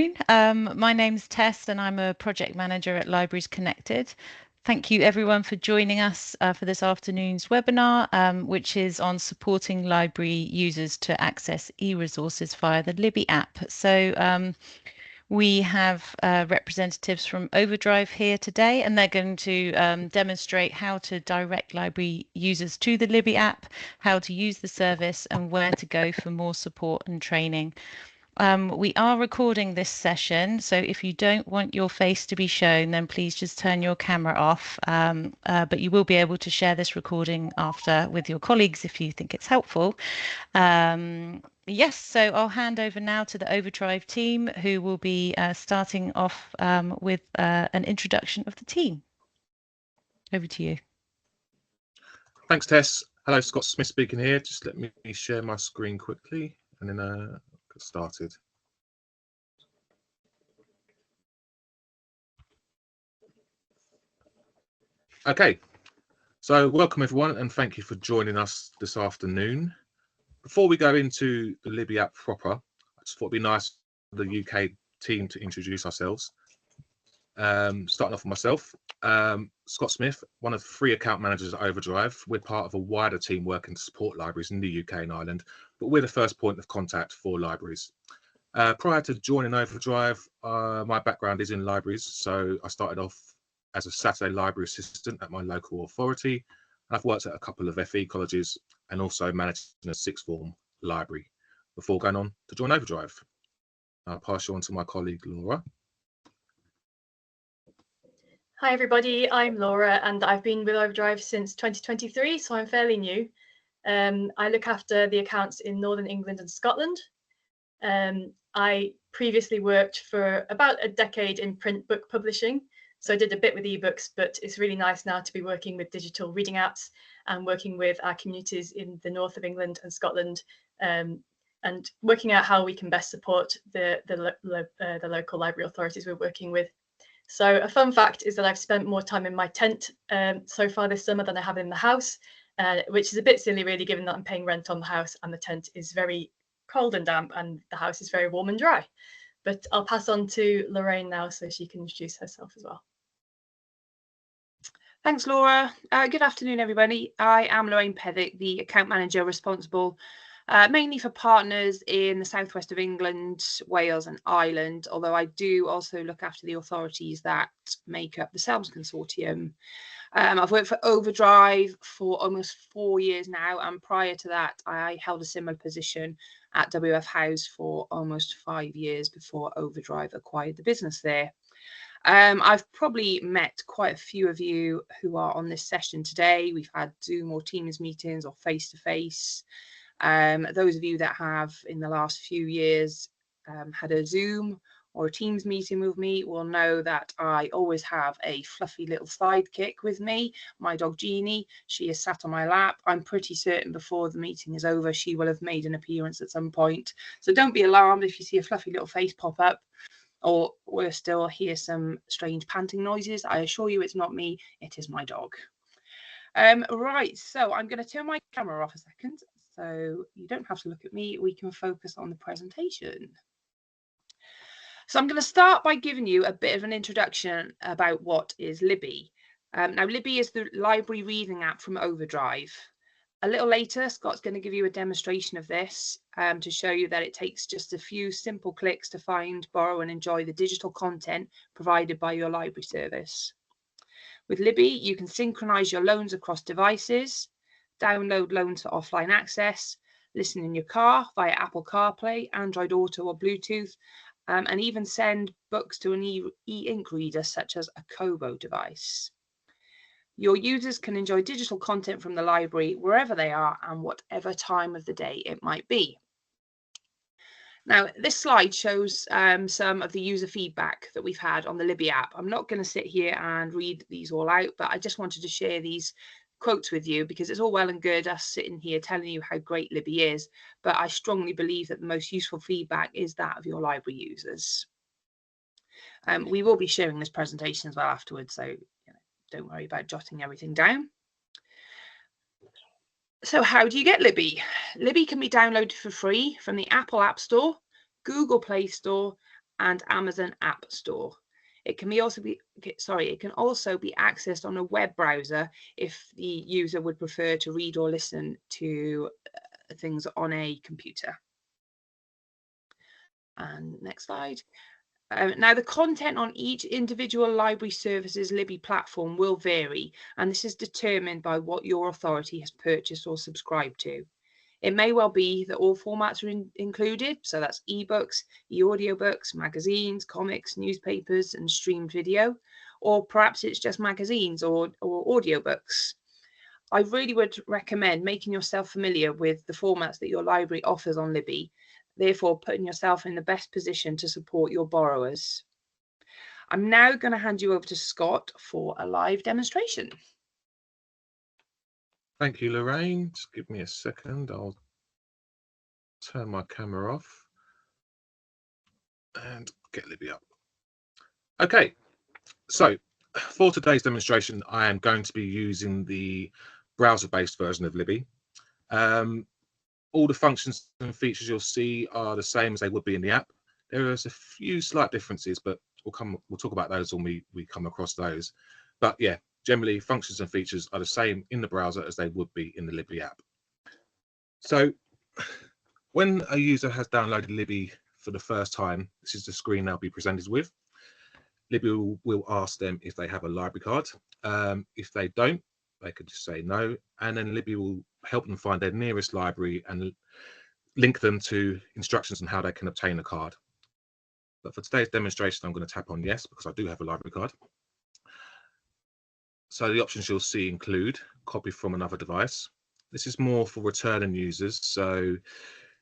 My name's Tess and I'm a project manager at Libraries Connected. Thank you everyone for joining us for this afternoon's webinar, which is on supporting library users to access eResources via the Libby app. So we have representatives from OverDrive here today, and they're going to demonstrate how to direct library users to the Libby app, how to use the service, and where to go for more support and training. We are recording this session, so if you don't want your face to be shown, then please just turn your camera off. But you will be able to share this recording after with your colleagues if you think it's helpful. Yes, so I'll hand over now to the OverDrive team, who will be starting off with an introduction of the team. Over to you. Thanks, Tess. Hello, Scott Smith speaking here. Just let me share my screen quickly and then get started. Okay, so welcome everyone and thank you for joining us this afternoon. Before we go into the Libby app proper, I just thought it'd be nice for the UK team to introduce ourselves. Starting off with myself, Scott Smith, one of 3 account managers at OverDrive. We're part of a wider team working to support libraries in the UK and Ireland, but we're the first point of contact for libraries. Prior to joining OverDrive, my background is in libraries, so I started off as a Saturday library assistant at my local authority. I've worked at a couple of FE colleges and also managed a 6th form library before going on to join OverDrive. I'll pass you on to my colleague Laura. Hi everybody, I'm Laura and I've been with OverDrive since 2023, so I'm fairly new. I look after the accounts in Northern England and Scotland. I previously worked for about a decade in print book publishing, so I did a bit with ebooks, but it's really nice now to be working with digital reading apps and working with our communities in the north of England and Scotland, and working out how we can best support the local library authorities we're working with. So a fun fact is that I've spent more time in my tent so far this summer than I have in the house, which is a bit silly really, given that I'm paying rent on the house and the tent is very cold and damp and the house is very warm and dry. But I'll pass on to Lorraine now so she can introduce herself as well. Thanks, Laura. Good afternoon, everybody. I am Lorraine Pethick, the account manager responsible mainly for partners in the southwest of England, Wales and Ireland, although I do also look after the authorities that make up the SELMS consortium. I've worked for OverDrive for almost 4 years now, and prior to that I held a similar position at WF House for almost 5 years before OverDrive acquired the business there. I've probably met quite a few of you who are on this session today. We've had Zoom or Teams meetings or face-to-face. Those of you that have in the last few years had a Zoom or a Teams meeting with me will know that I always have a fluffy little sidekick with me, my dog Jeannie. She is sat on my lap. I'm pretty certain before the meeting is over she will have made an appearance at some point. So don't be alarmed if you see a fluffy little face pop up, or we'll still hear some strange panting noises. I assure you it's not me, it is my dog. Right, so I'm going to turn my camera off a second so you don't have to look at me, we can focus on the presentation. So I'm going to start by giving you a bit of an introduction about what is Libby. Now Libby is the library reading app from OverDrive. A little later, Scott's going to give you a demonstration of this to show you that it takes just a few simple clicks to find, borrow and enjoy the digital content provided by your library service. With Libby, you can synchronize your loans across devices, download loans for offline access, listen in your car via Apple CarPlay, Android Auto or Bluetooth, and even send books to an e-ink reader such as a Kobo device. Your users can enjoy digital content from the library wherever they are and whatever time of the day it might be. Now, this slide shows some of the user feedback that we've had on the Libby app. I'm not going to sit here and read these all out, but I just wanted to share these quotes with you because it's all well and good us sitting here telling you how great Libby is, but I strongly believe that the most useful feedback is that of your library users. We will be sharing this presentation as well afterwards, so don't worry about jotting everything down. So how do you get Libby? Libby can be downloaded for free from the Apple App Store, Google Play Store, and Amazon App Store. It can also be accessed on a web browser if the user would prefer to read or listen to things on a computer. And next slide. Now, the content on each individual library services Libby platform will vary, and this is determined by what your authority has purchased or subscribed to. It may well be that all formats are included, so that's ebooks, e-audiobooks, magazines, comics, newspapers, and streamed video, or perhaps it's just magazines or audiobooks. I really would recommend making yourself familiar with the formats that your library offers on Libby, therefore putting yourself in the best position to support your borrowers. I'm now going to hand you over to Scott for a live demonstration. Thank you, Lorraine. Just give me a second. I'll turn my camera off and get Libby up. Okay, so for today's demonstration, I am going to be using the browser-based version of Libby. All the functions and features you'll see are the same as they would be in the app. There is a few slight differences, but we'll talk about those when we come across those. But yeah, generally functions and features are the same in the browser as they would be in the Libby app. So when a user has downloaded Libby for the first time, this is the screen they'll be presented with. Libby will ask them if they have a library card. If they don't, they could just say no, and then Libby will help them find their nearest library and link them to instructions on how they can obtain a card. But for today's demonstration, I'm going to tap on yes, because I do have a library card. So the options you'll see include copy from another device. This is more for returning users. So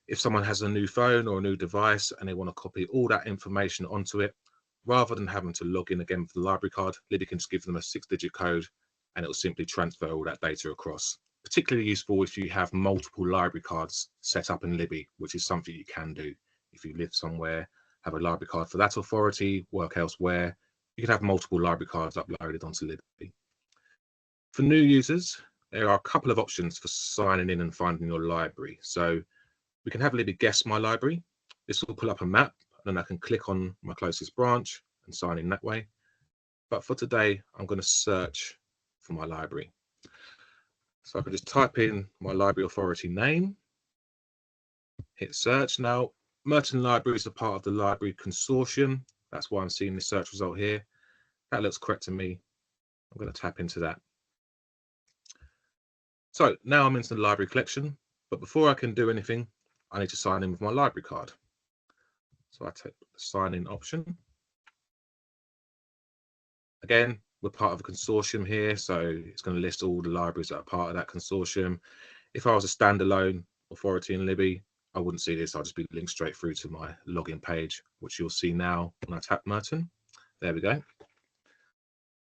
if someone has a new phone or a new device and they want to copy all that information onto it, rather than having to log in again for the library card, Libby can just give them a 6-digit code and it will simply transfer all that data across. Particularly useful if you have multiple library cards set up in Libby, which is something you can do. If you live somewhere, have a library card for that authority, work elsewhere, you can have multiple library cards uploaded onto Libby. For new users, there are a couple of options for signing in and finding your library. So we can have Libby guess my library. This will pull up a map, and then I can click on my closest branch and sign in that way. But for today, I'm going to search for my library. So I can just type in my library authority name, hit search. Now, Merton Libraries are part of the library consortium. That's why I'm seeing the search result here. That looks correct to me. I'm going to tap into that. So now I'm into the library collection, but before I can do anything, I need to sign in with my library card. So I take the sign in option. Again, we're part of a consortium here, so it's going to list all the libraries that are part of that consortium. If I was a standalone authority in Libby, I wouldn't see this. I'll just be linked straight through to my login page, which you'll see now when I tap Merton. There we go.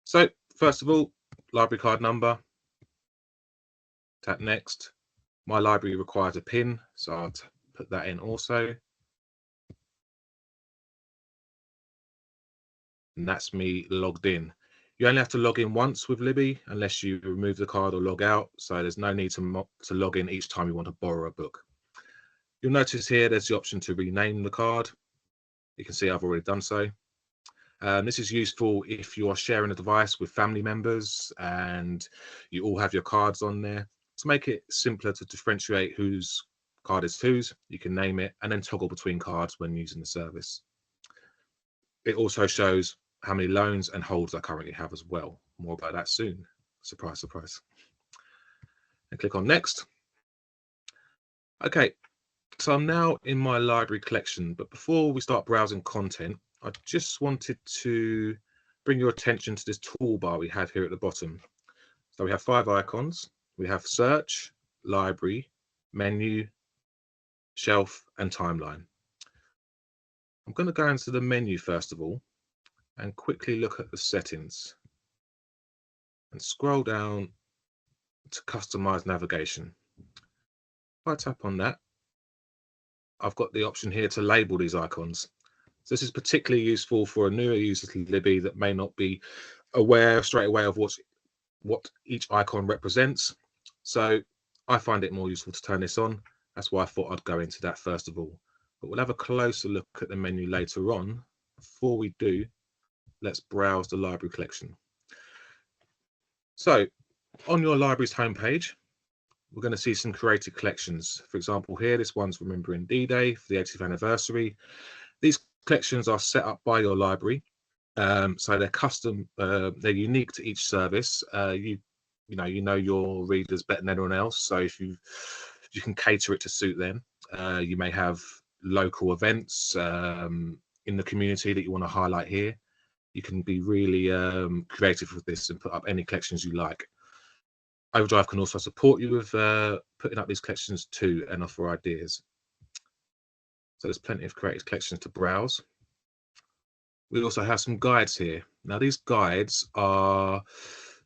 So first of all, library card number. Tap next. My library requires a PIN, so I'll put that in also. And that's me logged in. You only have to log in once with Libby unless you remove the card or log out. So there's no need to log in each time you want to borrow a book. You'll notice here there's the option to rename the card. You can see I've already done so. This is useful if you are sharing a device with family members and you all have your cards on there. To make it simpler to differentiate whose card is whose, you can name it and then toggle between cards when using the service. It also shows how many loans and holds I currently have as well. More about that soon. Surprise, surprise. And click on next. Okay, so I'm now in my library collection, but before we start browsing content, I just wanted to bring your attention to this toolbar we have here at the bottom. So we have 5 icons. We have search, library, menu, shelf, and timeline. I'm going to go into the menu first of all and quickly look at the settings and scroll down to customize navigation. If I tap on that, I've got the option here to label these icons. So this is particularly useful for a newer user to Libby that may not be aware straight away of what each icon represents. So I find it more useful to turn this on. That's why I thought I'd go into that first of all. But we'll have a closer look at the menu later on before we do, let's browse the library collection. So on your library's homepage, we're going to see some created collections. For example, here, this one's Remembering D-Day for the 80th anniversary. These collections are set up by your library. So they're custom, they're unique to each service. You know your readers better than anyone else. So if you can cater it to suit them. You may have local events in the community that you want to highlight here. You can be really creative with this and put up any collections you like. OverDrive can also support you with putting up these collections too and offer ideas. So there's plenty of creative collections to browse. We also have some guides here. Now these guides are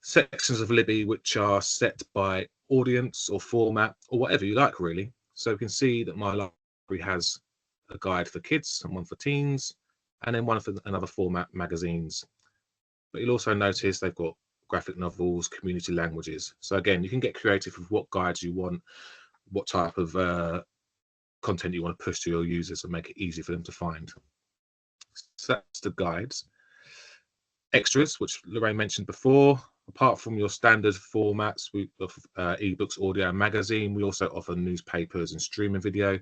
sections of Libby which are set by audience or format or whatever you like really. So we can see that my library has a guide for kids and one for teens, and then one for another format, magazines. But you'll also notice they've got graphic novels, community languages. So again, you can get creative with what guides you want, what type of content you want to push to your users and make it easy for them to find. So that's the guides. Extras, which Lorraine mentioned before, apart from your standard formats of ebooks, audio, and magazine, we also offer newspapers and streaming video.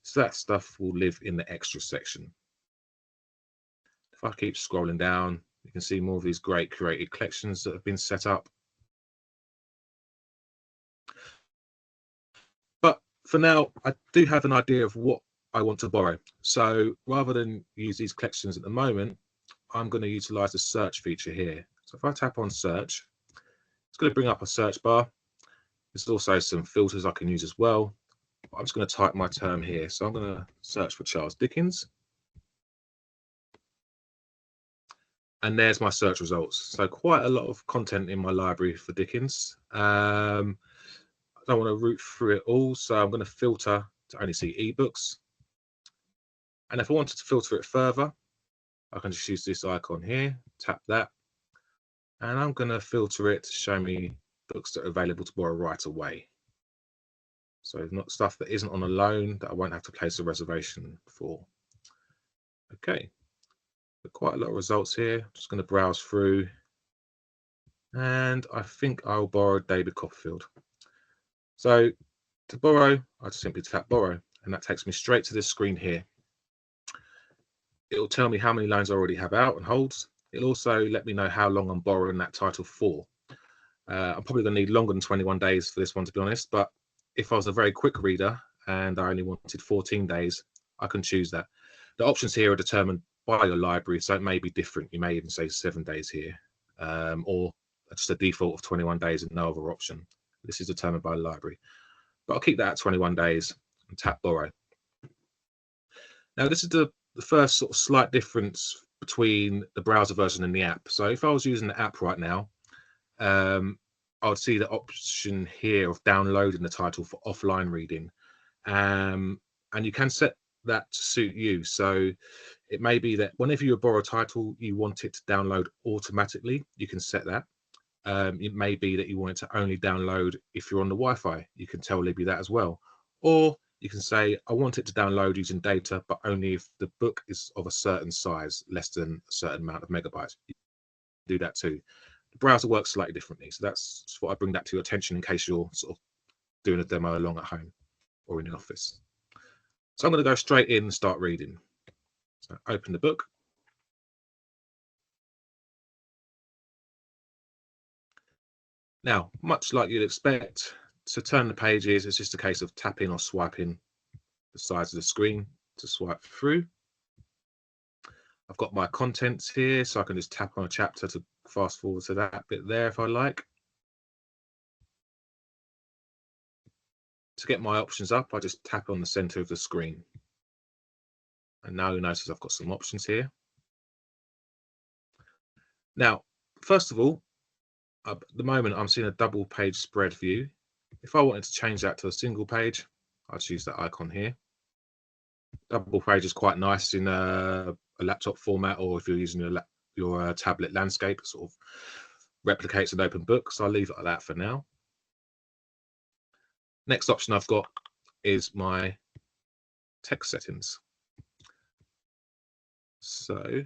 So that stuff will live in the extras section. If I keep scrolling down, you can see more of these great curated collections that have been set up. But for now, I do have an idea of what I want to borrow. So rather than use these collections at the moment, I'm going to utilize the search feature here. So if I tap on search, it's going to bring up a search bar. There's also some filters I can use as well. I'm just going to type my term here. So I'm going to search for Charles Dickens. And there's my search results. So quite a lot of content in my library for Dickens. I don't want to root through it all, so I'm going to filter to only see ebooks. And if I wanted to filter it further, I can just use this icon here, tap that, and I'm going to filter it to show me books that are available to borrow right away. So not stuff that isn't on a loan that I won't have to place a reservation for. Okay. Quite a lot of results here. Just going to browse through, and I think I'll borrow David Copperfield. So to borrow, I just simply tap borrow, and that takes me straight to this screen here. It'll tell me how many loans I already have out and holds. It'll also let me know how long I'm borrowing that title for. I'm probably going to need longer than 21 days for this one, to be honest, but if I was a very quick reader and I only wanted 14 days, I can choose that. The options here are determined by your library, so it may be different. You may even say 7 days here, or just a default of 21 days and no other option. This is determined by the library, but I'll keep that at 21 days and tap borrow. Now this is the first sort of slight difference between the browser version and the app. So if I was using the app right now, I would see the option here of downloading the title for offline reading, and you can set that to suit you. So it may be that whenever you borrow a title, you want it to download automatically. You can set that. It may be that you want it to only download if you're on the Wi-Fi. You can tell Libby that as well. Or you can say, I want it to download using data, but only if the book is of a certain size, less than a certain amount of megabytes. You can do that too. The browser works slightly differently. So that's what I bring that to your attention in case you're sort of doing a demo along at home or in the office. So I'm going to go straight in and start reading. So open the book. Now, much like you'd expect, to turn the pages, it's just a case of tapping or swiping the sides of the screen to swipe through. I've got my contents here, so I can just tap on a chapter to fast forward to that bit there if I like. To get my options up, I just tap on the center of the screen. And now you'll notice I've got some options here. Now, first of all, at the moment I'm seeing a double page spread view. If I wanted to change that to a single page, I'd choose that icon here. Double page is quite nice in a laptop format, or if you're using your tablet landscape, it sort of replicates an open book. So I'll leave it like that for now. Next option I've got is my text settings. So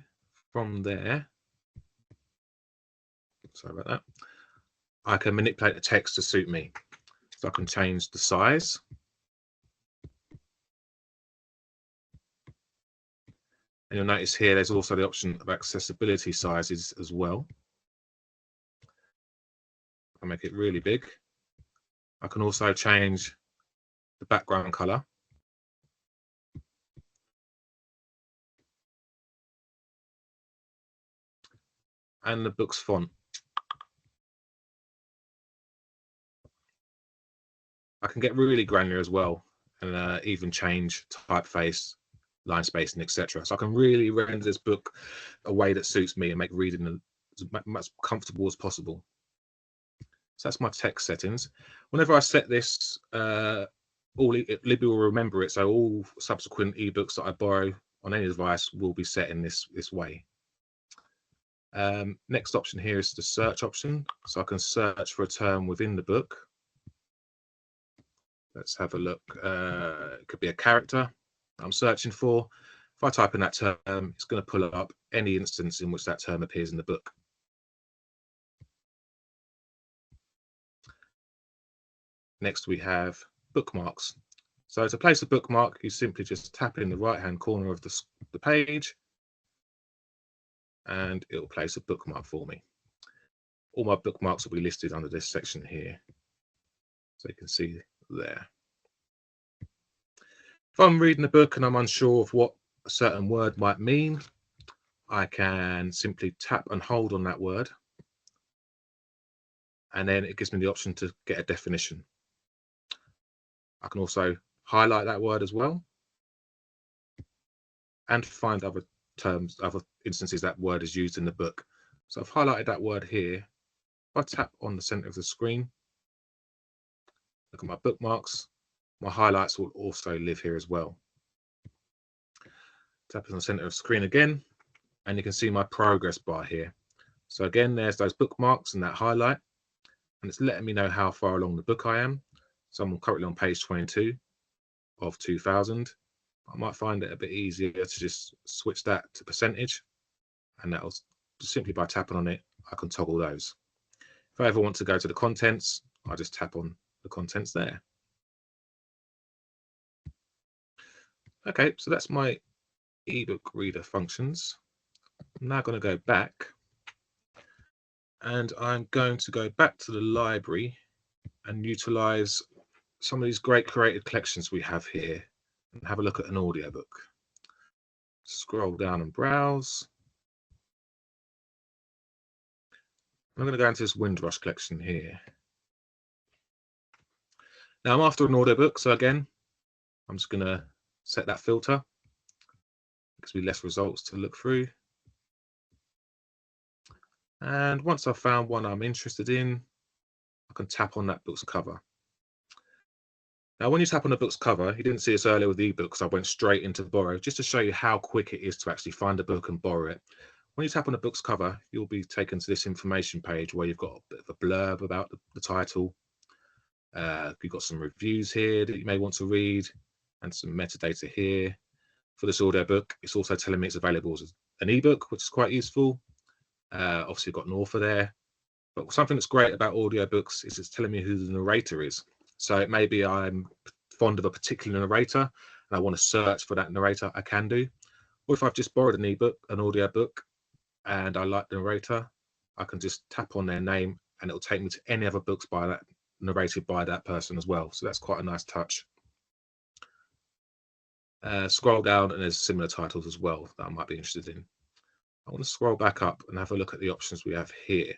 from there, sorry about that, I can manipulate the text to suit me. So I can change the size. And you'll notice here there's also the option of accessibility sizes as well. I make it really big. I can also change the background color. And the book's font. I can get really granular as well, and even change typeface, line spacing, etc. So I can really render this book a way that suits me and make reading as much comfortable as possible. So that's my text settings. Whenever I set this, Libby will remember it. So all subsequent ebooks that I borrow on any device will be set in this way. Next option here is the search option. So I can search for a term within the book. Let's have a look. It could be a character I'm searching for. If I type in that term, it's going to pull up any instance in which that term appears in the book. Next, we have bookmarks. So to place a bookmark, you simply just tap in the right-hand corner of the page, and it will place a bookmark for me. All my bookmarks will be listed under this section here. So you can see there. If I'm reading a book and I'm unsure of what a certain word might mean, I can simply tap and hold on that word, and then it gives me the option to get a definition. I can also highlight that word as well and find other terms, other instances that word is used in the book. So I've highlighted that word here. If I tap on the center of the screen, look at my bookmarks, my highlights will also live here as well. Tap on the center of the screen again, and you can see my progress bar here. So again, there's those bookmarks and that highlight, and it's letting me know how far along the book I am. So I'm currently on page 22 of 2000. I might find it a bit easier to just switch that to percentage, and that'll simply by tapping on it, I can toggle those. If I ever want to go to the contents, I just tap on the contents there. Okay, so that's my ebook reader functions. I'm now going to go back, and I'm going to go back to the library and utilize some of these great created collections we have here and have a look at an audiobook. Scroll down and browse. I'm going to go into this Windrush collection here. Now I'm after an audiobook, so again, I'm just going to set that filter. Gives me less results to look through. And once I've found one I'm interested in, I can tap on that book's cover. Now, when you tap on the book's cover, you didn't see this earlier with ebooks, I went straight into borrow, just to show you how quick it is to actually find a book and borrow it. When you tap on the book's cover, you'll be taken to this information page where you've got a bit of a blurb about the title. You've got some reviews here that you may want to read and some metadata here. For this audiobook, it's also telling me it's available as an ebook, which is quite useful. Obviously, you've got an author there. But something that's great about audiobooks is it's telling me who the narrator is. So it may be I'm fond of a particular narrator and I want to search for that narrator, I can do. Or if I've just borrowed an ebook, an audiobook, and I like the narrator, I can just tap on their name and it'll take me to any other books by that narrated by that person as well. So that's quite a nice touch. Scroll down and there's similar titles as well that I might be interested in. I want to scroll back up and have a look at the options we have here.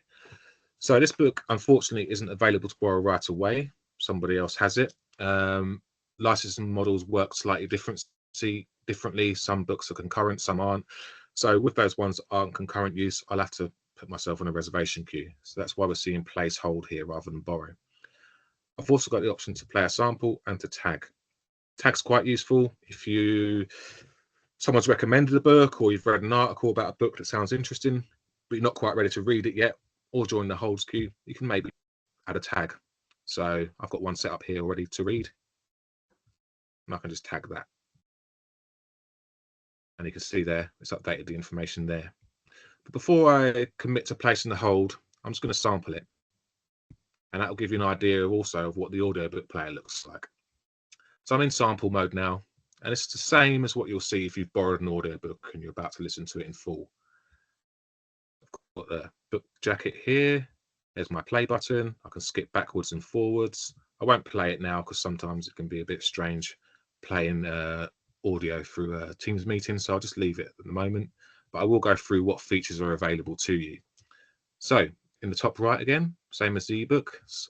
So this book, unfortunately, isn't available to borrow right away. Somebody else has it. Licensing models work slightly differently. Some books are concurrent, some aren't. So with those ones that aren't concurrent use, I'll have to put myself on a reservation queue. So that's why we're seeing place hold here rather than borrow. I've also got the option to play a sample and to tag. Tag's quite useful if someone's recommended a book or you've read an article about a book that sounds interesting, but you're not quite ready to read it yet, or join the holds queue, you can maybe add a tag. So I've got one set up here ready to read, and I can just tag that. And you can see there, it's updated the information there. But before I commit to placing the hold, I'm just going to sample it. And that will give you an idea also of what the audiobook player looks like. So I'm in sample mode now, and it's the same as what you'll see if you've borrowed an audiobook and you're about to listen to it in full. I've got the book jacket here. There's my play button. I can skip backwards and forwards. I won't play it now because sometimes it can be a bit strange playing audio through a Teams meeting, so I'll just leave it at the moment. But I will go through what features are available to you. So in the top right again, same as the ebooks,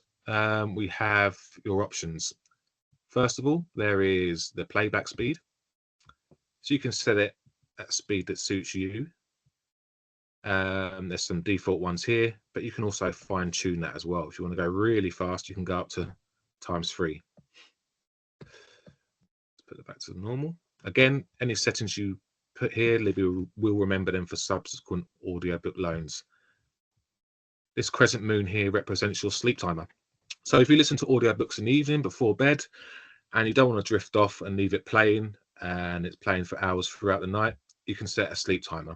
we have your options. First of all, there is the playback speed. So you can set it at a speed that suits you. There's some default ones here, but you can also fine tune that as well. If you want to go really fast, you can go up to ×3. Let's put it back to normal. Again, any settings you put here, Libby will remember them for subsequent audiobook loans. This crescent moon here represents your sleep timer. So if you listen to audiobooks in the evening before bed and you don't want to drift off and leave it playing and it's playing for hours throughout the night, you can set a sleep timer.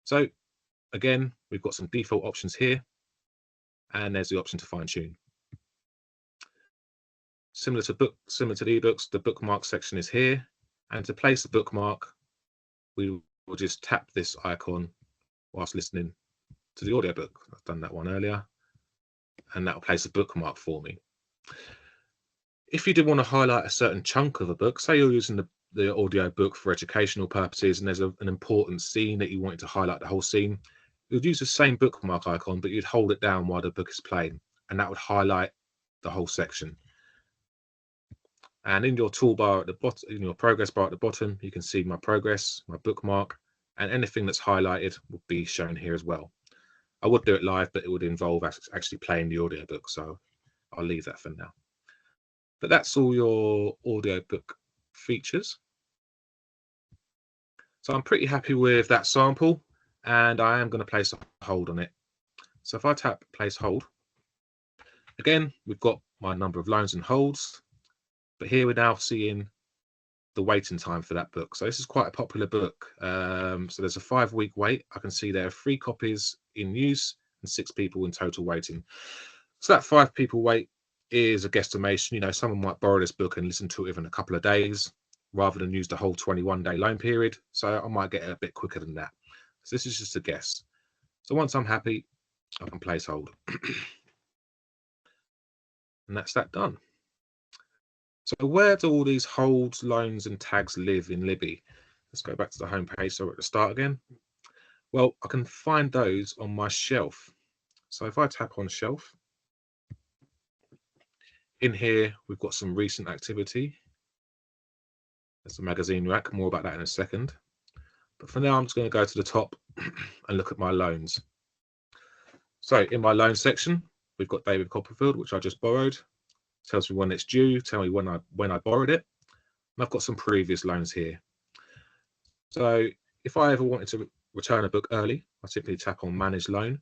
So again, we've got some default options here, and there's the option to fine tune. Similar to the ebooks, the bookmark section is here, and to place a bookmark, we will just tap this icon whilst listening to the audiobook. I've done that one earlier, and that will place a bookmark for me. If you did want to highlight a certain chunk of a book, say you're using the audiobook for educational purposes and there's an important scene that you wanted to highlight the whole scene, you'd use the same bookmark icon, but you'd hold it down while the book is playing, and that would highlight the whole section. And in your toolbar at the bottom, in your progress bar at the bottom, you can see my progress, my bookmark, and anything that's highlighted will be shown here as well. I would do it live, but it would involve actually playing the audiobook, so I'll leave that for now. But that's all your audiobook features. So I'm pretty happy with that sample, and I am going to place a hold on it. So if I tap place hold, again, we've got my number of loans and holds, but here we're now seeing the waiting time for that book. So this is quite a popular book. So there's a 5-week wait. I can see there are 3 copies in use and 6 people in total waiting. So that 5 people wait is a guesstimation. You know, someone might borrow this book and listen to it within a couple of days rather than use the whole 21-day loan period. So I might get it a bit quicker than that. So this is just a guess. So once I'm happy, I can place hold. And that's that done. So where do all these holds, loans and tags live in Libby? Let's go back to the home page, so we're at the start again. Well, I can find those on my shelf. So if I tap on shelf, in here we've got some recent activity. There's the magazine rack, more about that in a second. But for now, I'm just going to go to the top and look at my loans. So in my loan section, we've got David Copperfield, which I just borrowed. Tells me when it's due, tell me when I borrowed it. And I've got some previous loans here. So if I ever wanted to return a book early, I simply tap on Manage Loan.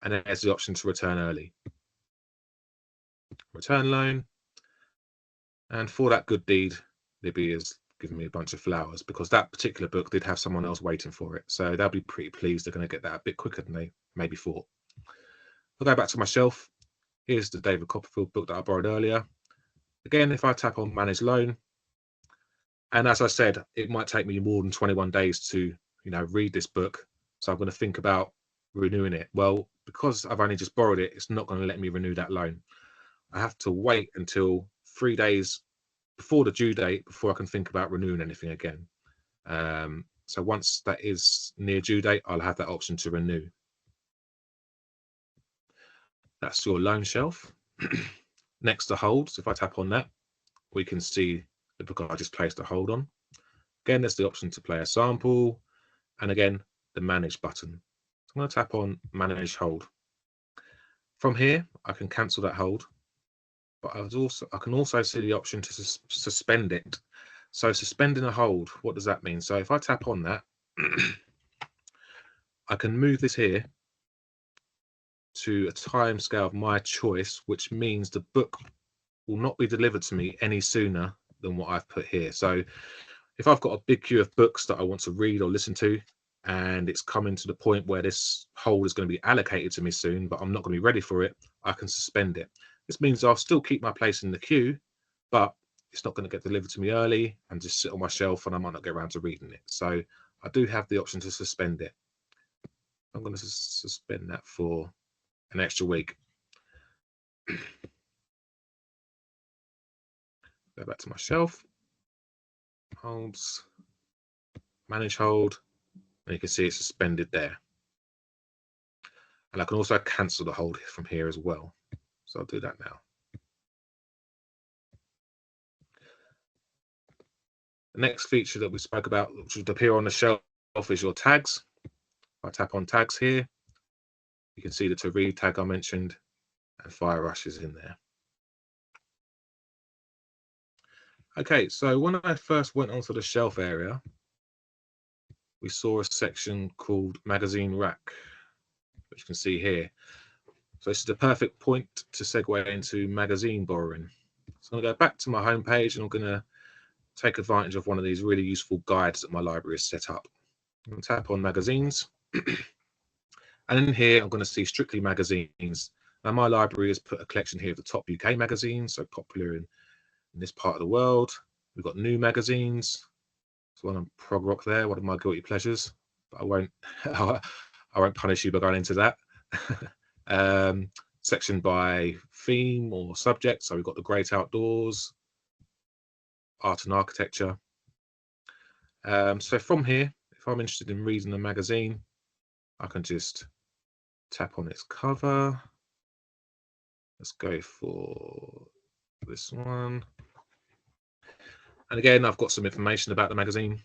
And then there's the option to return early. Return loan. And for that good deed, Libby has given me a bunch of flowers because that particular book did have someone else waiting for it. So they'll be pretty pleased they're going to get that a bit quicker than they maybe thought. I'll go back to my shelf. Here's the David Copperfield book that I borrowed earlier. Again, if I tap on Manage Loan, and as I said, it might take me more than 21 days to, read this book. So I'm going to think about renewing it. Well, because I've only just borrowed it, it's not going to let me renew that loan. I have to wait until 3 days before the due date before I can think about renewing anything again. So once that is near due date, I'll have that option to renew. That's your loan shelf. Next to holds, if I tap on that, we can see the book I just placed a hold on. Again, there's the option to play a sample, and again, the manage button. So I'm going to tap on manage hold. From here, I can cancel that hold, but I can also see the option to suspend it. So suspending a hold, what does that mean? So if I tap on that, I can move this here to a time scale of my choice, which means the book will not be delivered to me any sooner than what I've put here. So if I've got a big queue of books that I want to read or listen to, and it's coming to the point where this hold is going to be allocated to me soon, but I'm not going to be ready for it, I can suspend it. This means I'll still keep my place in the queue, but it's not going to get delivered to me early and just sit on my shelf, and I might not get around to reading it. So I do have the option to suspend it. I'm going to suspend that for an extra week. Go back to my shelf, holds, manage hold, and you can see it's suspended there. And I can also cancel the hold from here as well. So I'll do that now. The next feature that we spoke about, which would appear on the shelf, is your tags. If I tap on tags here, you can see the to read tag I mentioned, and Fire Rush is in there. Okay, so when I first went onto the shelf area, we saw a section called Magazine Rack, which you can see here. So this is the perfect point to segue into magazine borrowing. So I'm going to go back to my home page, and I'm going to take advantage of one of these really useful guides that my library has set up. I'm going to tap on magazines. And in here, I'm going to see strictly magazines. Now, my library has put a collection here of the top UK magazines, so popular in this part of the world. We've got new magazines. So one on prog rock there, one of my guilty pleasures. But I won't punish you by going into that. Section by theme or subject. So we've got the great outdoors, art and architecture. So from here, if I'm interested in reading a magazine, I can just tap on its cover. Let's go for this one. And again, I've got some information about the magazine.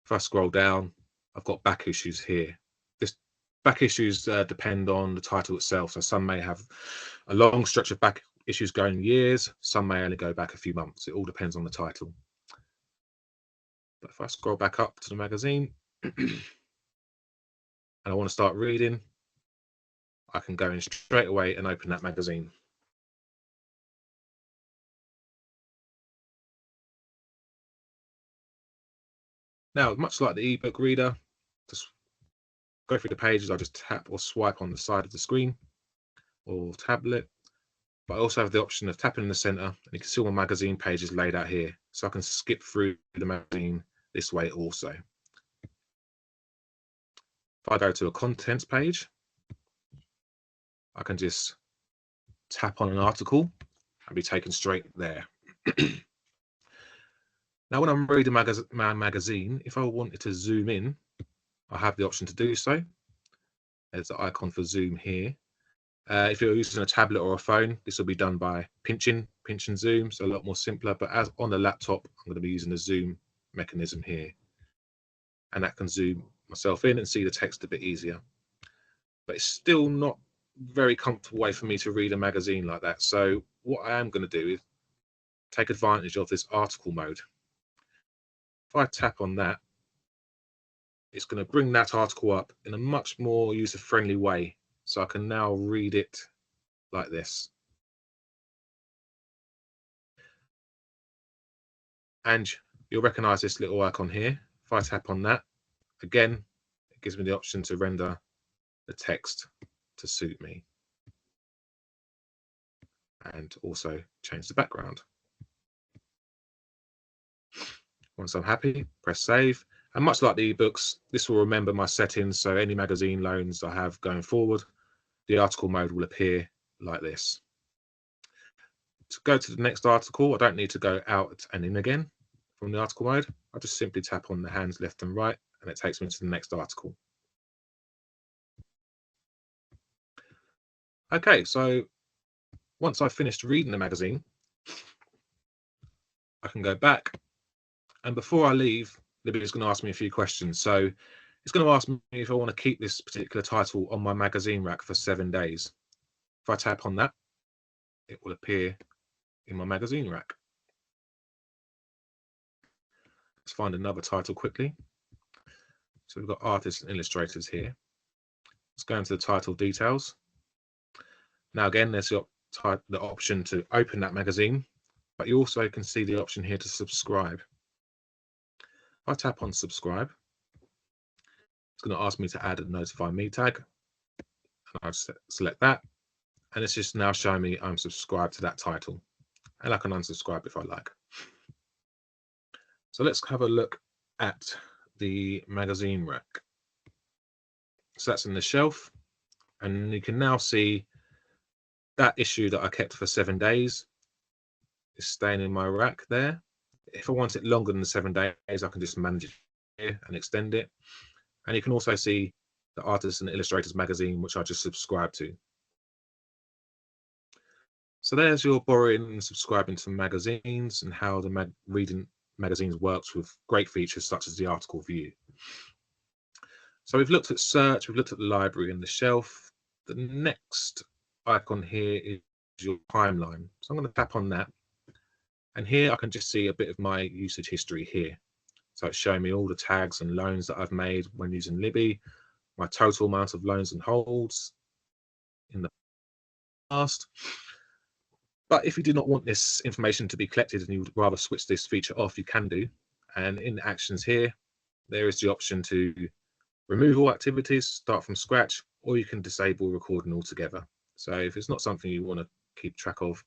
If I scroll down, I've got back issues here. This back issues depend on the title itself. So some may have a long stretch of back issues going years. Some may only go back a few months. It all depends on the title. But if I scroll back up to the magazine and I want to start reading, I can go in straight away and open that magazine. Now, much like the ebook reader, just go through the pages, I just tap or swipe on the side of the screen or tablet. But I also have the option of tapping in the center, and you can see all my magazine pages laid out here. So I can skip through the magazine this way also. If I go to a contents page, I can just tap on an article and be taken straight there. Now, when I'm reading my magazine, if I wanted to zoom in, I have the option to do so. There's the icon for zoom here. If you're using a tablet or a phone, this will be done by pinch and zoom, so a lot more simpler. But as on the laptop, I'm going to be using the zoom mechanism here. And that can zoom myself in and see the text a bit easier. But it's still not a very comfortable way for me to read a magazine like that. So what I am going to do is take advantage of this article mode. If I tap on that, it's going to bring that article up in a much more user-friendly way. So I can now read it like this. And you'll recognize this little icon here. If I tap on that, again, it gives me the option to render the text to suit me. And also change the background. Once I'm happy, press save. And much like the ebooks, this will remember my settings. So any magazine loans I have going forward, the article mode will appear like this. To go to the next article, I don't need to go out and in again from the article mode. I just simply tap on the hands left and right, and it takes me to the next article. Okay, so once I've finished reading the magazine, I can go back. And before I leave, Libby is going to ask me a few questions. So it's going to ask me if I want to keep this particular title on my magazine rack for 7 days. If I tap on that, it will appear in my magazine rack. Let's find another title quickly. So we've got artists and illustrators here. Let's go into the title details. Now again, there's the option to open that magazine, but you also can see the option here to subscribe. I tap on subscribe, it's going to ask me to add a notify me tag, and I'll select that, and it's just now showing me I'm subscribed to that title, and I can unsubscribe if I like. So let's have a look at the magazine rack. So that's in the shelf, and you can now see that issue that I kept for 7 days is staying in my rack there. If I want it longer than 7 days, I can just manage it here and extend it. And you can also see the Artists and Illustrators magazine, which I just subscribed to. So there's your borrowing and subscribing to magazines and how the reading magazines works with great features such as the article view. So we've looked at search, we've looked at the library and the shelf. The next icon here is your timeline. So I'm going to tap on that. And here I can just see a bit of my usage history here. So it's showing me all the tags and loans that I've made when using Libby, my total amount of loans and holds in the past. But if you do not want this information to be collected and you would rather switch this feature off, you can do. And in the actions here, there is the option to remove all activities, start from scratch, or you can disable recording altogether. So if it's not something you want to keep track of,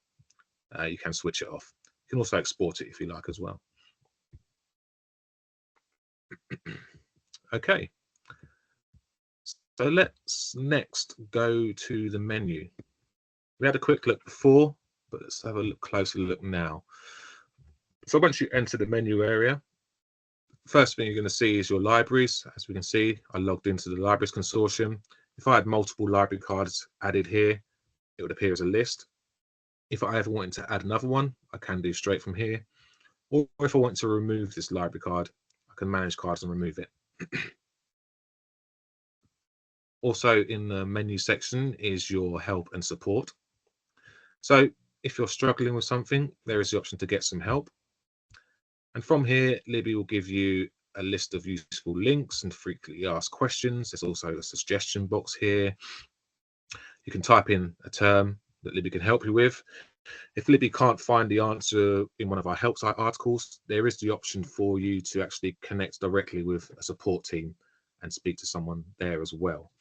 you can switch it off. You can also export it if you like as well. Okay, so let's next go to the menu. We had a quick look before, but let's have a closer look now. So once you enter the menu area, first thing you're going to see is your libraries. As we can see, I logged into the Libraries Consortium. If I had multiple library cards added here, it would appear as a list. If I ever wanted to add another one, I can do straight from here. Or if I want to remove this library card, I can manage cards and remove it. Also in the menu section is your help and support. So if you're struggling with something, there is the option to get some help. And from here, Libby will give you a list of useful links and frequently asked questions. There's also a suggestion box here. You can type in a term that Libby can help you with. If Libby can't find the answer in one of our help site articles, there is the option for you to actually connect directly with a support team and speak to someone there as well.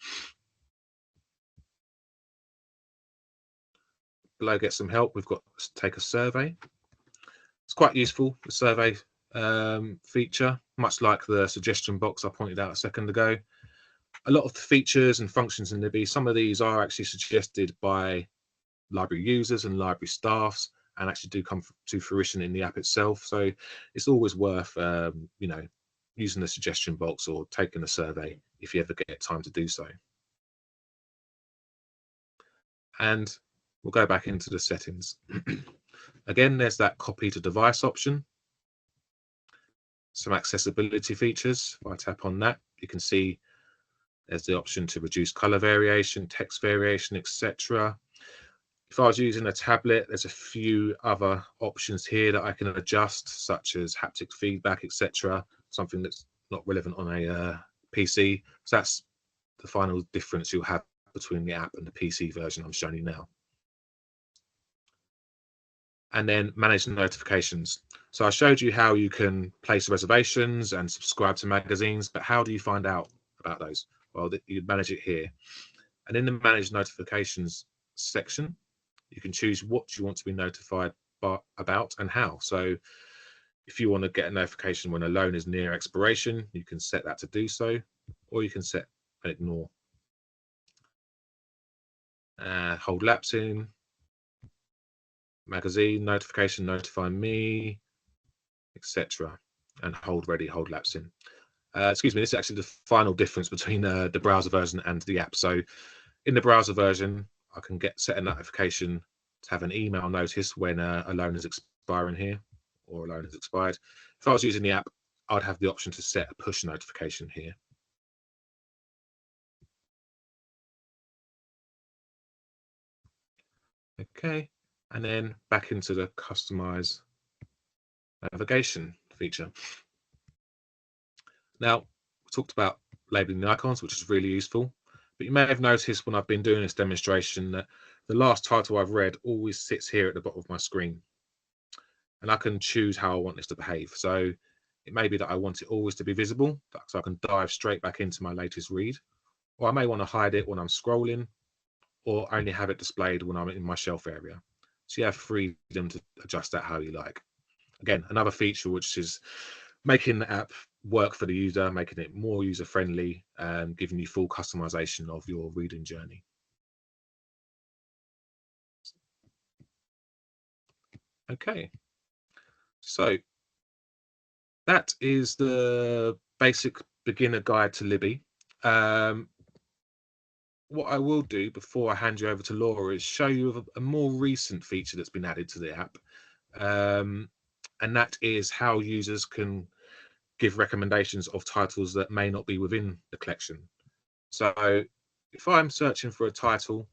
Below get some help, we've got take a survey. It's quite useful, the survey feature, much like the suggestion box I pointed out a second ago. A lot of the features and functions in Libby, some of these are actually suggested by library users and library staffs and actually do come to fruition in the app itself. So it's always worth using the suggestion box or taking a survey if you ever get time to do so. And we'll go back into the settings. Again, there's that copy to device option. Some accessibility features. If I tap on that, you can see there's the option to reduce color variation, text variation, etc. If I was using a tablet, there's a few other options here that I can adjust, such as haptic feedback, etc. Something that's not relevant on a PC. So that's the final difference you'll have between the app and the PC version I'm showing you now. And then manage notifications. So I showed you how you can place reservations and subscribe to magazines, but how do you find out about those? Well, you manage it here. And in the manage notifications section, you can choose what you want to be notified about and how. So if you want to get a notification when a loan is near expiration, you can set that to do so, or you can set and ignore. Hold lapsing, magazine notification, notify me, etc. And hold ready, hold lapsing. Excuse me, this is actually the final difference between the browser version and the app. So in the browser version, I can set a notification to have an email notice when a loan is expiring here or a loan is expired. If I was using the app, I'd have the option to set a push notification here. Okay, and then back into the customize navigation feature. Now, we talked about labeling the icons, which is really useful, but you may have noticed when I've been doing this demonstration that the last title I've read always sits here at the bottom of my screen, and I can choose how I want this to behave. So It may be that I want it always to be visible, so I can dive straight back into my latest read, or I may want to hide it when I'm scrolling, or only have it displayed when I'm in my shelf area. So you have freedom to adjust that how you like. Again, another feature which is making the app work for the user, making it more user-friendly, and giving you full customization of your reading journey. Okay, so that is the basic beginner guide to Libby. What I will do before I hand you over to Laura is show you a more recent feature that's been added to the app, and that is how users can give recommendations of titles that may not be within the collection. So if I'm searching for a title,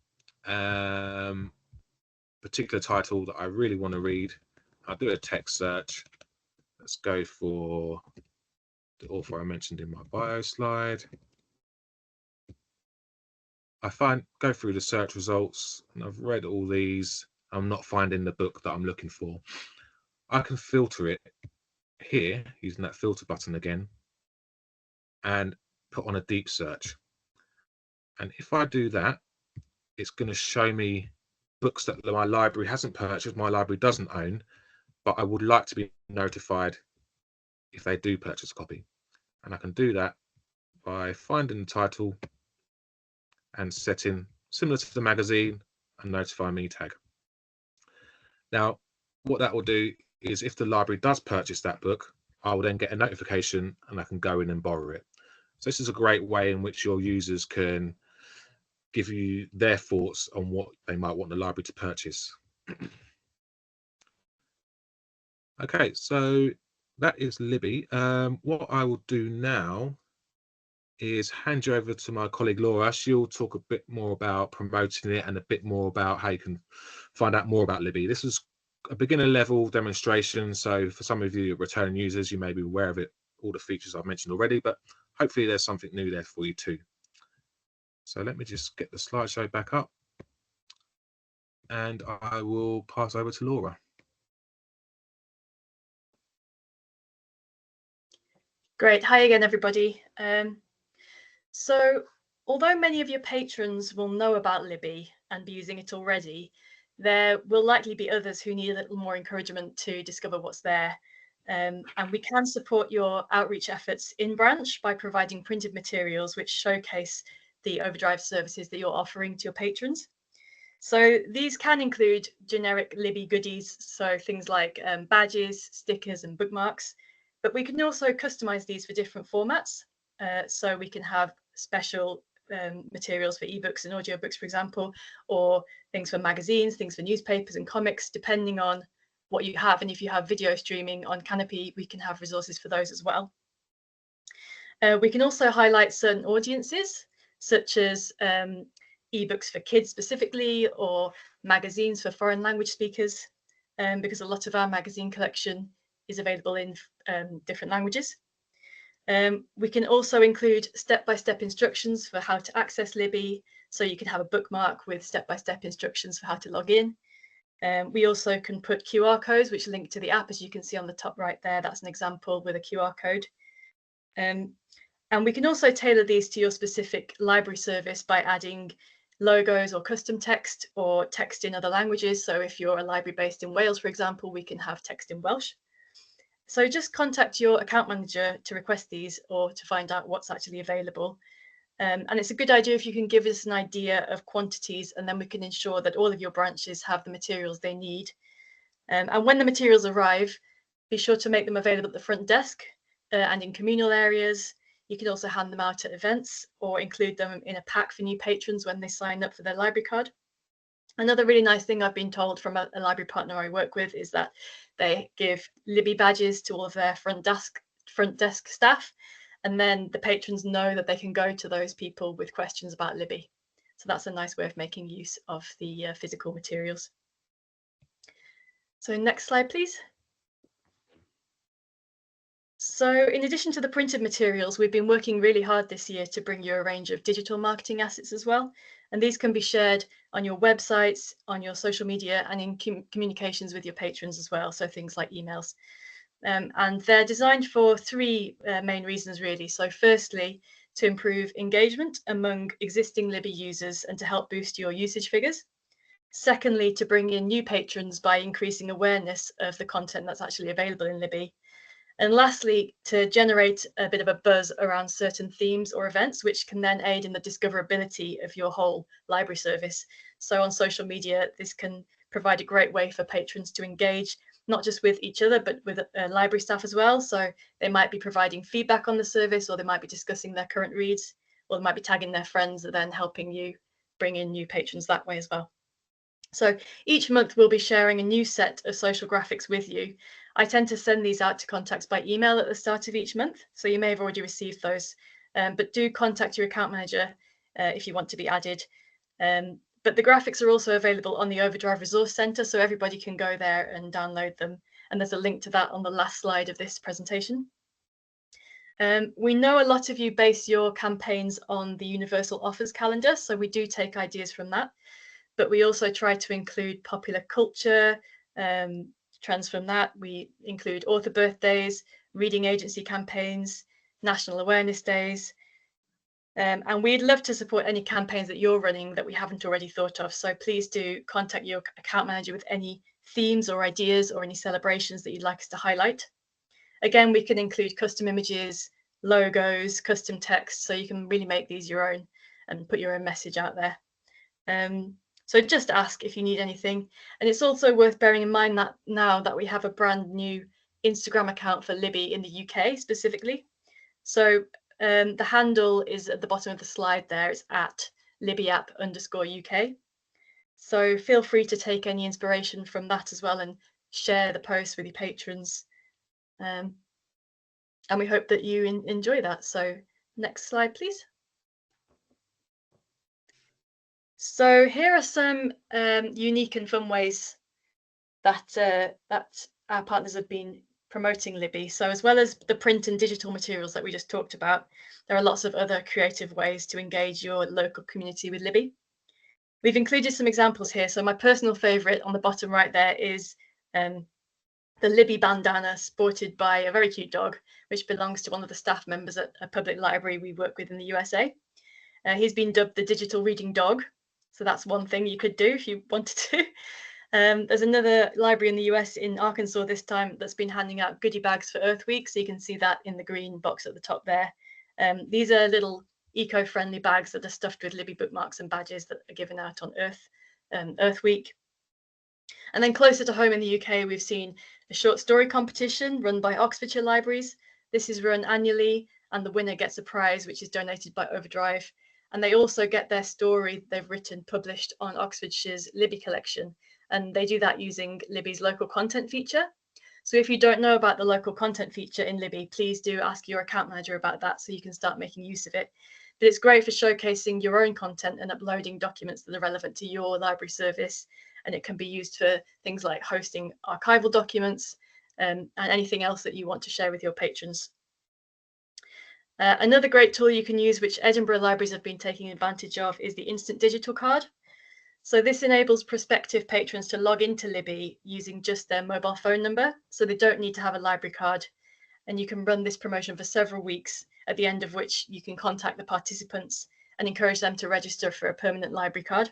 particular title that I really want to read, I'll do a text search. Let's go for the author I mentioned in my bio slide. Go through the search results, and I've read all these. I'm not finding the book that I'm looking for. I can filter it here using that filter button again and put on a deep search. And if I do that, it's going to show me books that my library hasn't purchased, my library doesn't own, but I would like to be notified if they do purchase a copy. And I can do that by finding the title and setting, similar to the magazine, a notify me tag. Now, what that will do is if the library does purchase that book, I will then get a notification and I can go in and borrow it. So this is a great way in which your users can give you their thoughts on what they might want the library to purchase. Okay, so that is Libby. What I will do now is hand you over to my colleague Laura. She'll talk a bit more about promoting it and a bit more about how you can find out more about Libby. This is a beginner level demonstration, so for some of you returning users, you may be aware of it, all the features I've mentioned already, but hopefully there's something new there for you too. So let me just get the slideshow back up and I will pass over to Laura. Great. Hi again, everybody. So although many of your patrons will know about Libby and be using it already, there will likely be others who need a little more encouragement to discover what's there. And we can support your outreach efforts in branch by providing printed materials which showcase the OverDrive services that you're offering to your patrons. So these can include generic Libby goodies, so things like badges, stickers, and bookmarks. But we can also customize these for different formats. So we can have special materials for ebooks and audiobooks, for example, or things for magazines, things for newspapers and comics, depending on what you have. And if you have video streaming on Canopy, we can have resources for those as well. We can also highlight certain audiences, such as ebooks for kids specifically, or magazines for foreign language speakers, because a lot of our magazine collection is available in different languages. We can also include step-by-step instructions for how to access Libby, so you can have a bookmark with step-by-step instructions for how to log in. We also can put QR codes which link to the app, as you can see on the top right there. That's an example with a QR code. And we can also tailor these to your specific library service by adding logos or custom text or text in other languages. So if you're a library based in Wales, for example, we can have text in Welsh. So just contact your account manager to request these or to find out what's actually available. And it's a good idea if you can give us an idea of quantities, and then we can ensure that all of your branches have the materials they need. And when the materials arrive, be sure to make them available at the front desk and in communal areas. You can also hand them out at events or include them in a pack for new patrons when they sign up for their library card. Another really nice thing I've been told from a library partner I work with is that they give Libby badges to all of their front desk staff, and then the patrons know that they can go to those people with questions about Libby. So that's a nice way of making use of the physical materials. So next slide, please. So in addition to the printed materials, we've been working really hard this year to bring you a range of digital marketing assets as well. And these can be shared on your websites, on your social media, and in communications with your patrons as well. So things like emails. and they're designed for three main reasons, really. So firstly, to improve engagement among existing Libby users and to help boost your usage figures. Secondly, to bring in new patrons by increasing awareness of the content that's actually available in Libby. And lastly, to generate a bit of a buzz around certain themes or events, which can then aid in the discoverability of your whole library service. So on social media, this can provide a great way for patrons to engage, not just with each other, but with library staff as well. So they might be providing feedback on the service, or they might be discussing their current reads, or they might be tagging their friends and then helping you bring in new patrons that way as well. So each month we'll be sharing a new set of social graphics with you. I tend to send these out to contacts by email at the start of each month, so you may have already received those, but do contact your account manager if you want to be added. But the graphics are also available on the OverDrive Resource Centre, so everybody can go there and download them. And there's a link to that on the last slide of this presentation. We know a lot of you base your campaigns on the Universal Offers calendar, so we do take ideas from that. But we also try to include popular culture, trends from that. We include author birthdays, reading agency campaigns, national awareness days. And we'd love to support any campaigns that you're running that we haven't already thought of. So please do contact your account manager with any themes or ideas or any celebrations that you'd like us to highlight. Again, we can include custom images, logos, custom text, so you can really make these your own and put your own message out there. So just ask if you need anything. And it's also worth bearing in mind that now that we have a brand new Instagram account for Libby in the UK specifically. So the handle is at the bottom of the slide there. It's at libbyapp_UK. So feel free to take any inspiration from that as well and share the post with your patrons. And we hope that you enjoy that. So next slide, please. So here are some unique and fun ways that our partners have been promoting Libby. So as well as the print and digital materials that we just talked about, there are lots of other creative ways to engage your local community with Libby. We've included some examples here. So my personal favourite on the bottom right there is the Libby bandana sported by a very cute dog, which belongs to one of the staff members at a public library we work with in the USA. He's been dubbed the digital reading dog. So that's one thing you could do if you wanted to. There's another library in the US in Arkansas this time that's been handing out goodie bags for Earth Week. So you can see that in the green box at the top there. These are little eco-friendly bags that are stuffed with Libby bookmarks and badges that are given out on Earth Week. And then closer to home in the UK, we've seen a short story competition run by Oxfordshire Libraries. This is run annually, and the winner gets a prize, which is donated by OverDrive. And they also get their story they've written published on Oxfordshire's Libby collection. And they do that using Libby's local content feature. So if you don't know about the local content feature in Libby, please do ask your account manager about that so you can start making use of it. But it's great for showcasing your own content and uploading documents that are relevant to your library service. And it can be used for things like hosting archival documents and anything else that you want to share with your patrons. Another great tool you can use, which Edinburgh libraries have been taking advantage of, is the Instant Digital Card. So this enables prospective patrons to log into Libby using just their mobile phone number, so they don't need to have a library card. And you can run this promotion for several weeks, at the end of which you can contact the participants and encourage them to register for a permanent library card.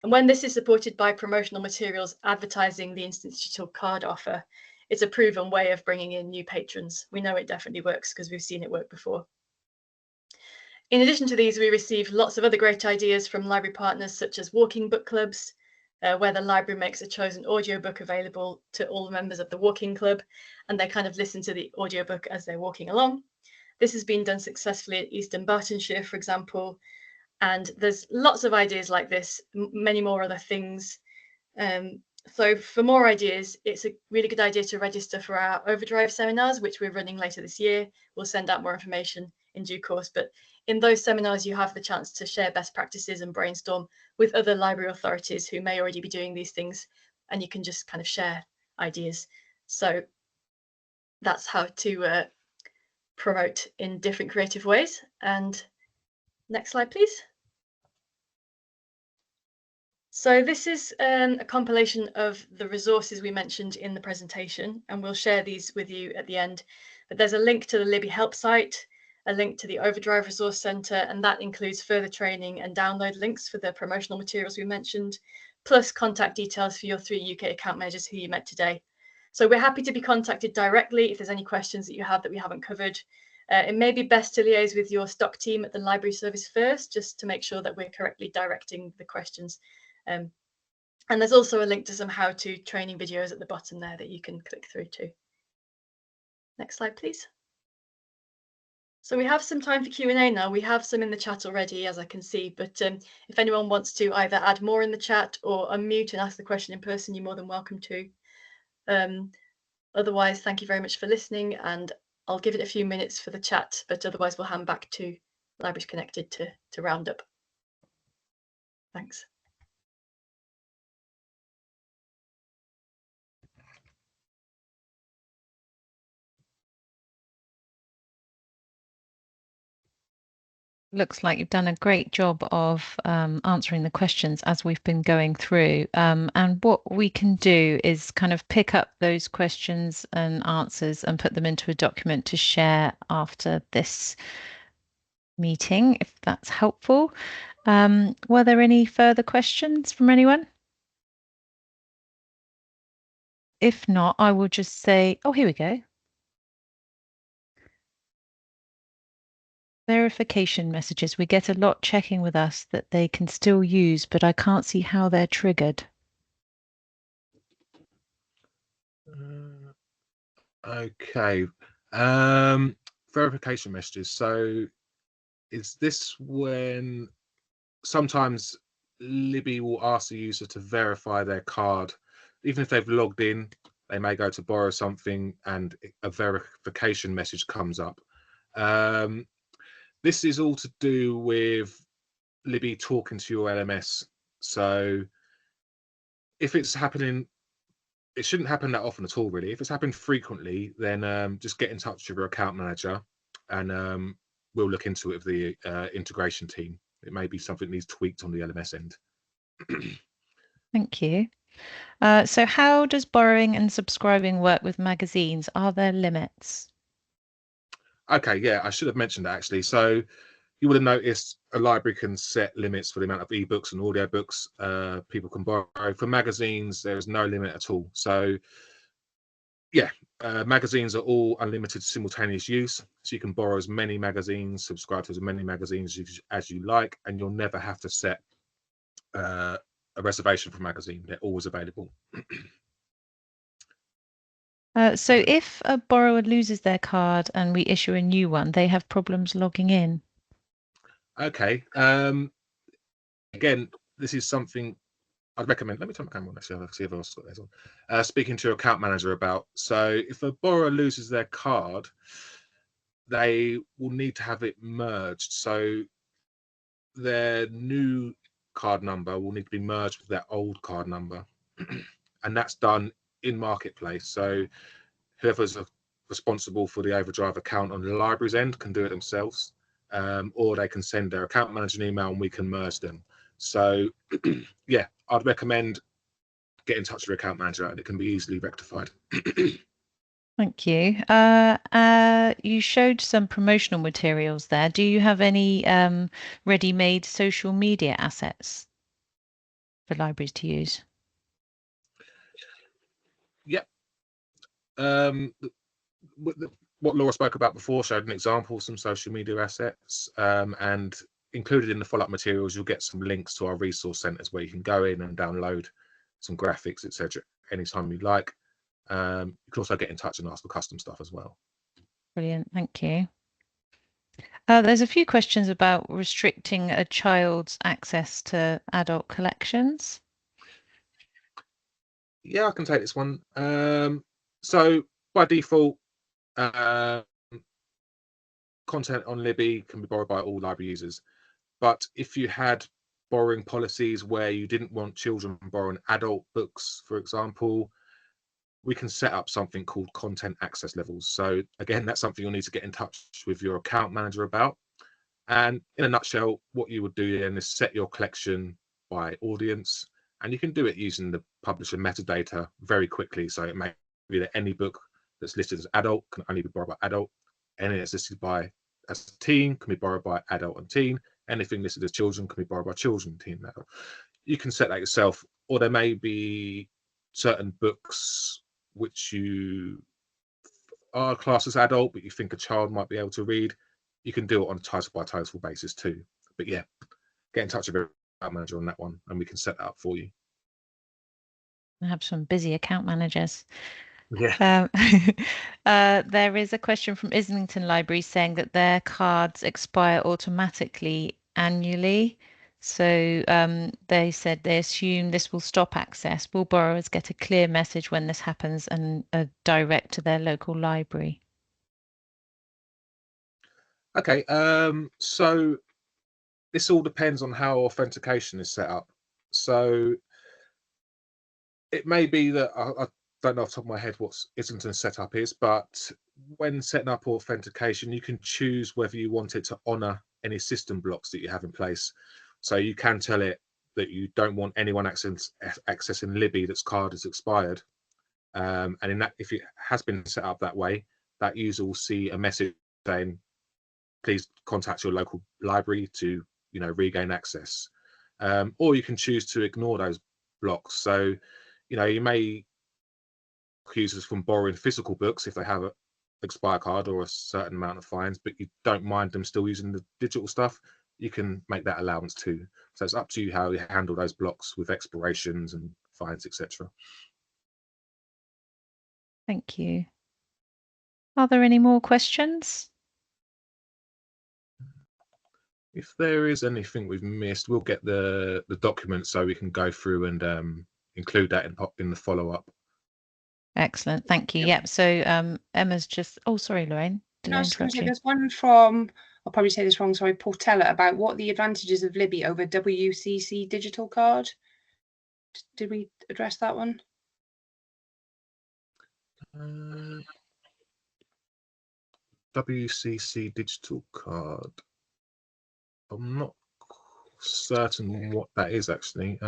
And when this is supported by promotional materials advertising the Instant Digital Card offer, it's a proven way of bringing in new patrons. We know it definitely works because we've seen it work before. In addition to these, we receive lots of other great ideas from library partners, such as walking book clubs, where the library makes a chosen audiobook available to all the members of the walking club, and they kind of listen to the audiobook as they're walking along. This has been done successfully at Eastern Bartonshire, for example, and there's lots of ideas like this, many more other things. So for more ideas, it's a really good idea to register for our OverDrive seminars, which we're running later this year. We'll send out more information in due course, but in those seminars, you have the chance to share best practices and brainstorm with other library authorities who may already be doing these things, and you can just kind of share ideas. So that's how to promote in different creative ways. And next slide, please. So this is a compilation of the resources we mentioned in the presentation, and we'll share these with you at the end. But there's a link to the Libby help site, a link to the OverDrive Resource Centre, and that includes further training and download links for the promotional materials we mentioned, plus contact details for your 3 UK account managers who you met today. So we're happy to be contacted directly if there's any questions that you have that we haven't covered. It may be best to liaise with your stock team at the library service first, just to make sure that we're correctly directing the questions. And there's also a link to some how-to training videos at the bottom there that you can click through to. Next slide, please. So we have some time for Q&A now. We have some in the chat already, as I can see, but if anyone wants to either add more in the chat or unmute and ask the question in person, you're more than welcome to. Otherwise, thank you very much for listening, and I'll give it a few minutes for the chat, but otherwise we'll hand back to Libraries Connected to round up. Thanks. Looks like you've done a great job of answering the questions as we've been going through. And what we can do is kind of pick up those questions and answers and put them into a document to share after this meeting, if that's helpful. Were there any further questions from anyone? If not, I will just say, oh, here we go. Verification messages. We get a lot checking with us that they can still use, but I can't see how they're triggered. Okay. Verification messages. So is this when sometimes Libby will ask the user to verify their card, even if they've logged in, they may go to borrow something and a verification message comes up. This is all to do with Libby talking to your LMS. So if it's happening, it shouldn't happen that often at all, really. If it's happened frequently, then just get in touch with your account manager, and we'll look into it with the integration team. It may be something that needs tweaked on the LMS end. Thank you. So how does borrowing and subscribing work with magazines? Are there limits? Okay, yeah, I should have mentioned that actually. So you would have noticed a library can set limits for the amount of ebooks and audiobooks people can borrow. For magazines, there is no limit at all. So yeah, magazines are all unlimited simultaneous use. So you can borrow as many magazines, subscribe to as many magazines as you like, and you'll never have to set a reservation for a magazine. They're always available. So if a borrower loses their card and we issue a new one, they have problems logging in. Okay. Again, this is something I'd recommend. Let me turn my camera on actually. I'll see if I've got this on. Speaking to your account manager about. So if a borrower loses their card, they will need to have it merged. So their new card number will need to be merged with their old card number. And that's done in Marketplace. So whoever's responsible for the OverDrive account on the library's end can do it themselves, or they can send their account manager an email and we can merge them. So yeah, I'd recommend get in touch with your account manager and it can be easily rectified. Thank you. You showed some promotional materials there. Do you have any ready-made social media assets for libraries to use? Yep. What Laura spoke about before showed an example of some social media assets, and included in the follow-up materials, you'll get some links to our resource centers where you can go in and download some graphics, etc. anytime you like. You can also get in touch and ask for custom stuff as well. Brilliant, thank you. There's a few questions about restricting a child's access to adult collections. Yeah, I can take this one. So by default, content on Libby can be borrowed by all library users. But if you had borrowing policies where you didn't want children borrowing adult books, for example, we can set up something called content access levels. So again, that's something you'll need to get in touch with your account manager about. And in a nutshell, what you would do then is set your collection by audience. and you can do it using the publisher metadata very quickly. So it may be that any book that's listed as adult can only be borrowed by adult, any that's listed by as teen can be borrowed by adult and teen, anything listed as children can be borrowed by children, teen, and adult. You can set that yourself, or there may be certain books which you are classed as adult, but you think a child might be able to read. You can do it on a title by title basis too. But yeah, get in touch with your account manager on that one, and we can set that up for you. I have some busy account managers. Yeah. There is a question from Islington Library saying that their cards expire automatically annually. So they said they assume this will stop access. Will borrowers get a clear message when this happens and direct to their local library? Okay, so this all depends on how authentication is set up. So it may be that I don't know off the top of my head what Islington's setup is, but when setting up authentication, you can choose whether you want it to honor any system blocks that you have in place. So you can tell it that you don't want anyone accessing Libby that's card is expired. And in that, if it has been set up that way, that user will see a message saying, please contact your local library to regain access. Or you can choose to ignore those blocks. So you may block users from borrowing physical books if they have an expired card or a certain amount of fines, but you don't mind them still using the digital stuff. You can make that allowance too. So it's up to you how you handle those blocks with expirations and fines, etc. Thank you. Are there any more questions? If there is anything we've missed, we'll get the document so we can go through and include that in the follow-up. Excellent, thank you. Yep. So Emma's just. Oh, sorry, Lorraine. Did I interrupt you? There's one from, I'll probably say this wrong, sorry, Portella, about what the advantages of Libby over WCC digital card. Did we address that one? WCC digital card. I'm not certain what that is actually.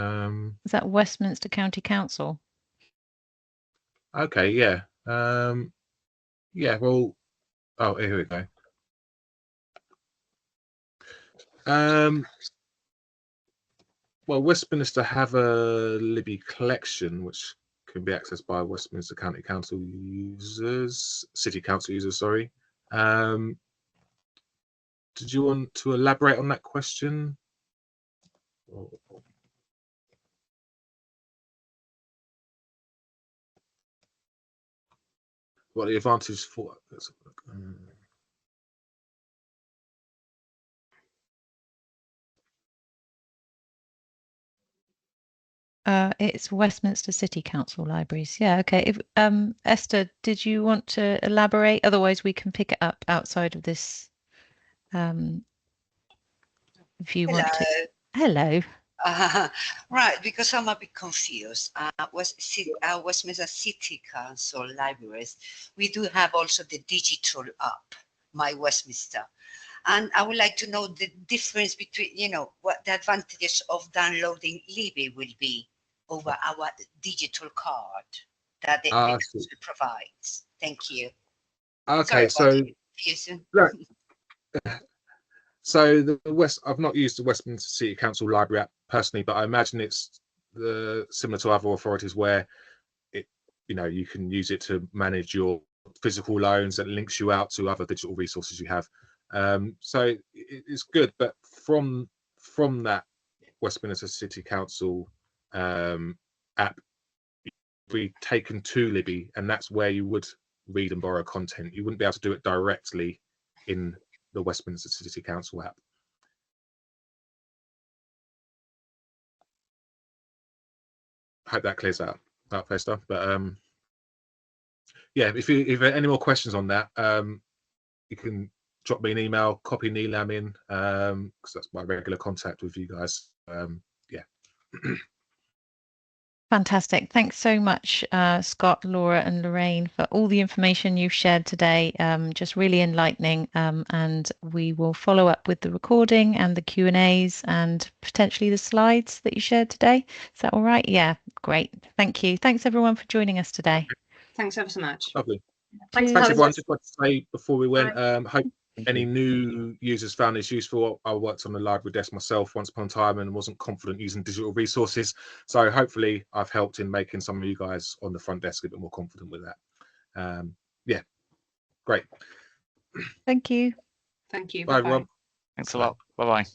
Is that Westminster County Council? Okay, yeah. Yeah, well, oh, here we go. Well, Westminster have a Libby collection which can be accessed by Westminster County Council users, City Council users, sorry. Did you want to elaborate on that question? What are the advantages for? It's Westminster City Council Libraries. Yeah, okay. If Esther, did you want to elaborate? Otherwise, we can pick it up outside of this. If you want to. Hello. Right, because I'm a bit confused. Westminster City Council Libraries, we do have also the digital app, My Westminster. And I would like to know the difference between, what the advantages of downloading Libby will be over our digital card that the council provides. Thank you. Okay, sorry so I've not used the Westminster City Council Library app personally, but I imagine it's similar to other authorities where you can use it to manage your physical loans that links you out to other digital resources you have. So it's good, but from that Westminster City Council app, be taken to Libby, and that's where you would read and borrow content. You wouldn't be able to do it directly in the Westminster City Council app. I hope that clears that up, Esther. But yeah, if you have any more questions on that, you can drop me an email, copy Neelam in, because that's my regular contact with you guys. Yeah. Fantastic. Thanks so much, Scott, Laura and Lorraine, for all the information you've shared today. Just really enlightening. And we will follow up with the recording and the Q&As and potentially the slides that you shared today. Is that all right? Yeah, great. Thank you. Thanks, everyone, for joining us today. Thanks ever so much. Lovely. Thanks for Thanks, having everyone. us. Just want to say before we went, Bye. hope any new users found this useful. I worked on the library desk myself once upon a time and wasn't confident using digital resources. So hopefully I've helped in making some of you guys on the front desk a bit more confident with that. Yeah, great. Thank you. Thank you. Bye, everyone. Thanks a lot. Bye-bye.